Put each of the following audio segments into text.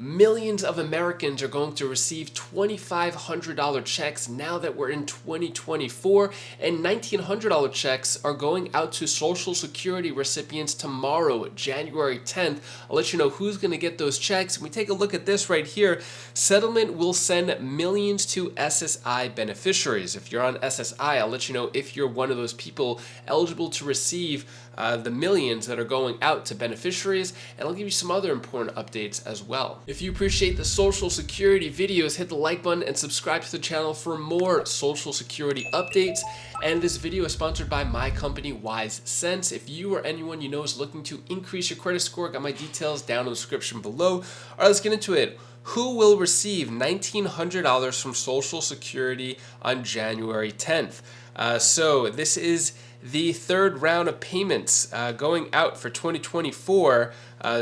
Millions of Americans are going to receive $2,500 checks now that we're in 2024, and $1,900 checks are going out to Social Security recipients tomorrow, January 10th. I'll let you know who's going to get those checks. When we take a look at this right here, Settlement will send millions to SSI beneficiaries. If you're on SSI, I'll let you know if you're one of those people eligible to receive the millions that are going out to beneficiaries, and I'll give you some other important updates as well. If you appreciate the Social Security videos, hit the like button and subscribe to the channel for more Social Security updates. And this video is sponsored by my company, Wise Sense. If you or anyone you know is looking to increase your credit score, got my details down in the description below. All right, let's get into it. Who will receive $1,900 from Social Security on January 10th? So this is the third round of payments going out for 2024.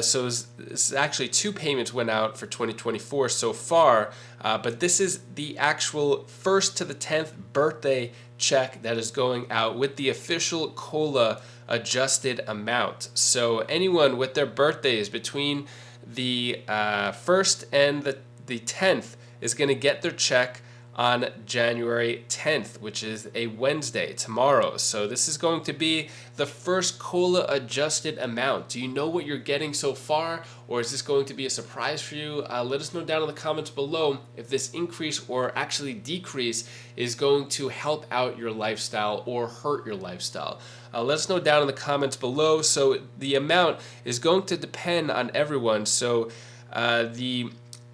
So it's actually two payments went out for 2024 so far, but this is the actual 1st to the 10th birthday check that is going out with the official COLA adjusted amount. So anyone with their birthdays between the 1st and the 10th is going to get their check on January 10th, which is a Wednesday, tomorrow. So this is going to be the first COLA adjusted amount. Do you know what you're getting so far, or is this going to be a surprise for you? Let us know down in the comments below if this increase or actually decrease is going to help out your lifestyle or hurt your lifestyle. Let us know down in the comments below. So the amount is going to depend on everyone. So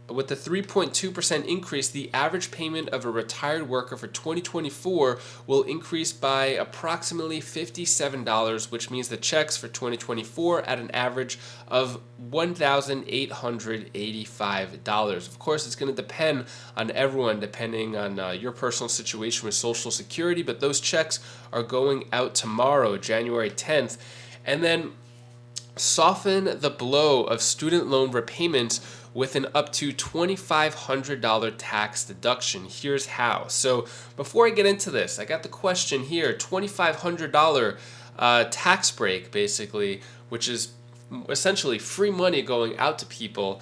with the 3.2% increase, the average payment of a retired worker for 2024 will increase by approximately $57, which means the checks for 2024 at an average of $1,885. Of course, it's going to depend on everyone, depending on your personal situation with Social Security, but those checks are going out tomorrow, January 10th. And then soften the blow of student loan repayments with an up to $2,500 tax deduction. Here's how. So before I get into this, I got the question here, $2,500 tax break, basically, which is essentially free money going out to people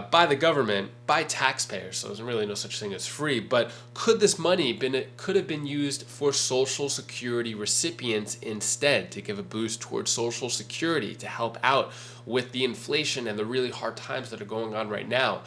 by the government, by taxpayers. So there's really no such thing as free. But could this money could have been used for Social Security recipients instead, to give a boost towards Social Security, to help out with the inflation and the really hard times that are going on right now?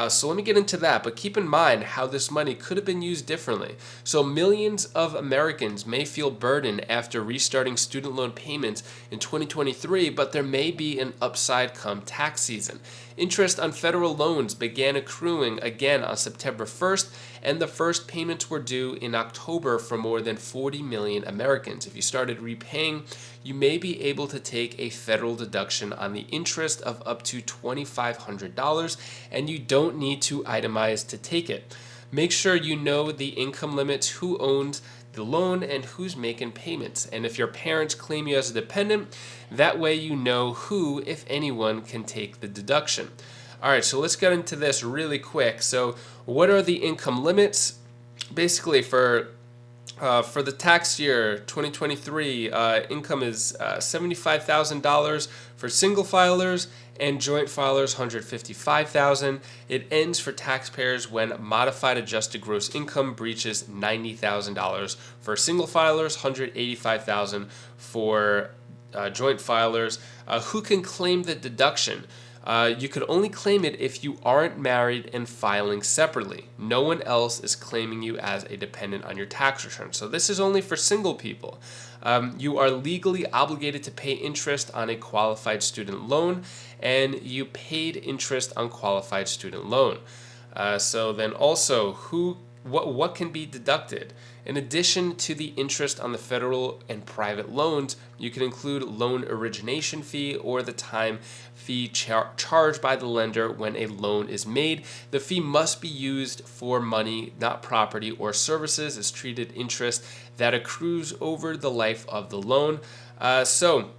So let me get into that, but keep in mind how this money could have been used differently. So millions of Americans may feel burdened after restarting student loan payments in 2023, but there may be an upside come tax season. Interest on federal loans began accruing again on September 1st, and the first payments were due in October for more than 40 million Americans. If you started repaying, you may be able to take a federal deduction on the interest of up to $2,500, and you don't need to itemize to take it. Make sure you know the income limits, who owns the loan, and who's making payments. And if your parents claim you as a dependent, that way you know who, if anyone, can take the deduction. All right, so let's get into this really quick. So what are the income limits? Basically, for the tax year 2023, income is $75,000 for single filers, and joint filers $155,000. It ends for taxpayers when modified adjusted gross income breaches $90,000 for single filers, $185,000 for joint filers. Who can claim the deduction? You could only claim it if you aren't married and filing separately. No one else is claiming you as a dependent on your tax return. So this is only for single people. You are legally obligated to pay interest on a qualified student loan, and you paid interest on qualified student loan. So then also, what can be deducted? In addition to the interest on the federal and private loans, you can include loan origination fee or the time fee charged by the lender when a loan is made. The fee must be used for money, not property or services. It's treated interest that accrues over the life of the loan. So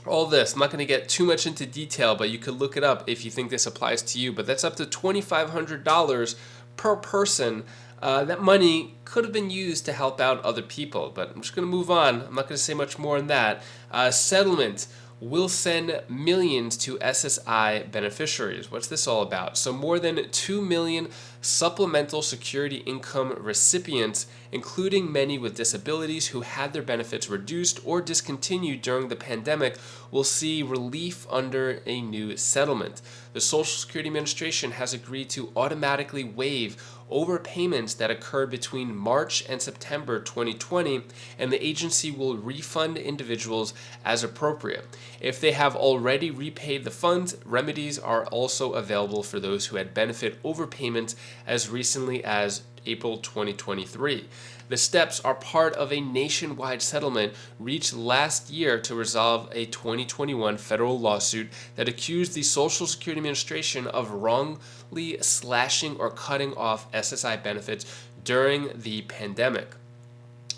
all this, I'm not going to get too much into detail, but you could look it up if you think this applies to you. But that's up to $2,500 per person. That money could have been used to help out other people, but I'm just going to move on. I'm not going to say much more on that. Settlement will send millions to SSI beneficiaries. What's this all about? So more than 2 million supplemental security income recipients, including many with disabilities who had their benefits reduced or discontinued during the pandemic, will see relief under a new settlement. The Social Security Administration has agreed to automatically waive overpayments that occurred between March and September 2020, and the agency will refund individuals as appropriate. If they have already repaid the funds, remedies are also available for those who had benefit overpayments as recently as April 2023. The steps are part of a nationwide settlement reached last year to resolve a 2021 federal lawsuit that accused the Social Security Administration of wrongly slashing or cutting off SSI benefits during the pandemic.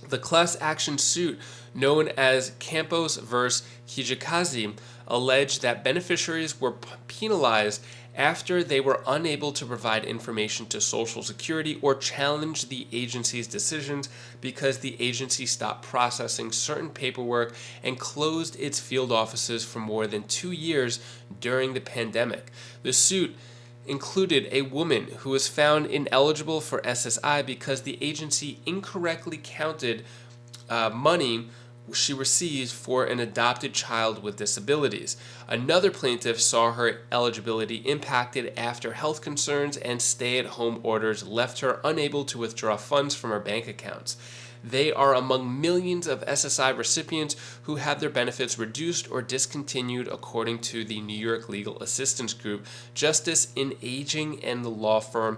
The class action suit, known as Campos vs. Kijakazi, alleged that beneficiaries were penalized after they were unable to provide information to Social Security or challenge the agency's decisions because the agency stopped processing certain paperwork and closed its field offices for more than 2 years during the pandemic. The suit included a woman who was found ineligible for SSI because the agency incorrectly counted money she received for an adopted child with disabilities. Another plaintiff saw her eligibility impacted after health concerns and stay-at-home orders left her unable to withdraw funds from her bank accounts. They are among millions of SSI recipients who had their benefits reduced or discontinued, according to the New York legal assistance group Justice in Aging and the law firm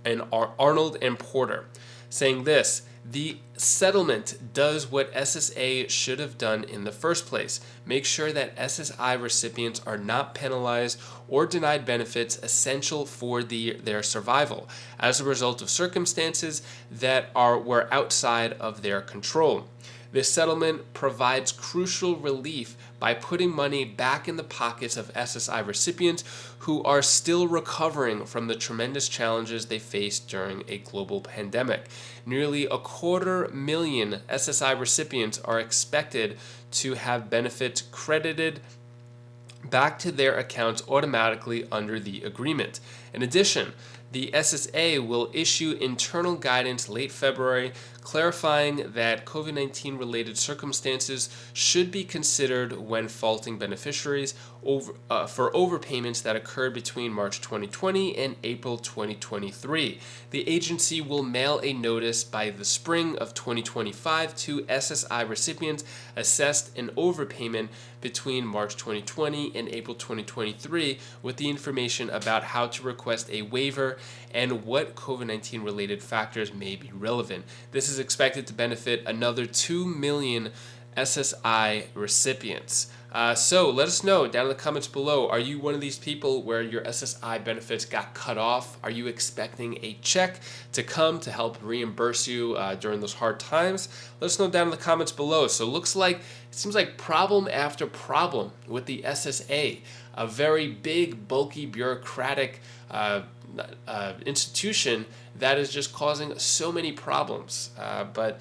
and Arnold and Porter, saying this: the settlement does what SSA should have done in the first place. Make sure that SSI recipients are not penalized or denied benefits essential for their survival as a result of circumstances that were outside of their control. This settlement provides crucial relief by putting money back in the pockets of SSI recipients who are still recovering from the tremendous challenges they faced during a global pandemic. Nearly 250,000 SSI recipients are expected to have benefits credited back to their accounts automatically under the agreement. In addition, the SSA will issue internal guidance late February clarifying that COVID-19 related circumstances should be considered when faulting beneficiaries for overpayments that occurred between March 2020 and April 2023. The agency will mail a notice by the spring of 2025 to SSI recipients assessed an overpayment between March 2020 and April 2023 with the information about how to request a waiver and what COVID-19 related factors may be relevant. This is expected to benefit another 2 million SSI recipients. So let us know down in the comments below, are you one of these people where your SSI benefits got cut off? Are you expecting a check to come to help reimburse you during those hard times? Let us know down in the comments below. So it seems like problem after problem with the SSA, a very big, bulky, bureaucratic institution that is just causing so many problems. But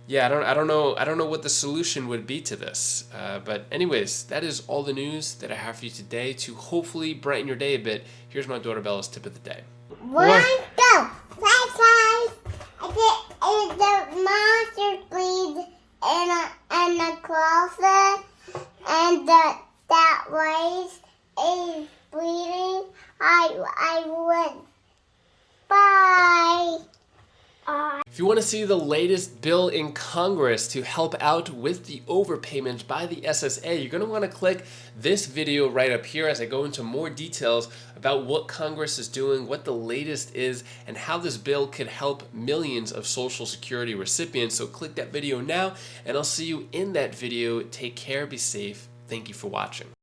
yeah, I don't know what the solution would be to this. But anyways, that is all the news that I have for you today to hopefully brighten your day a bit. Here's my daughter Bella's tip of the day. One, go! Guys, I get the monster bleed in the closet, and that waist is bleeding. I would. Bye. If you want to see the latest bill in Congress to help out with the overpayments by the SSA, you're going to want to click this video right up here as I go into more details about what Congress is doing, what the latest is, and how this bill could help millions of Social Security recipients. So click that video now, and I'll see you in that video. Take care, be safe. Thank you for watching.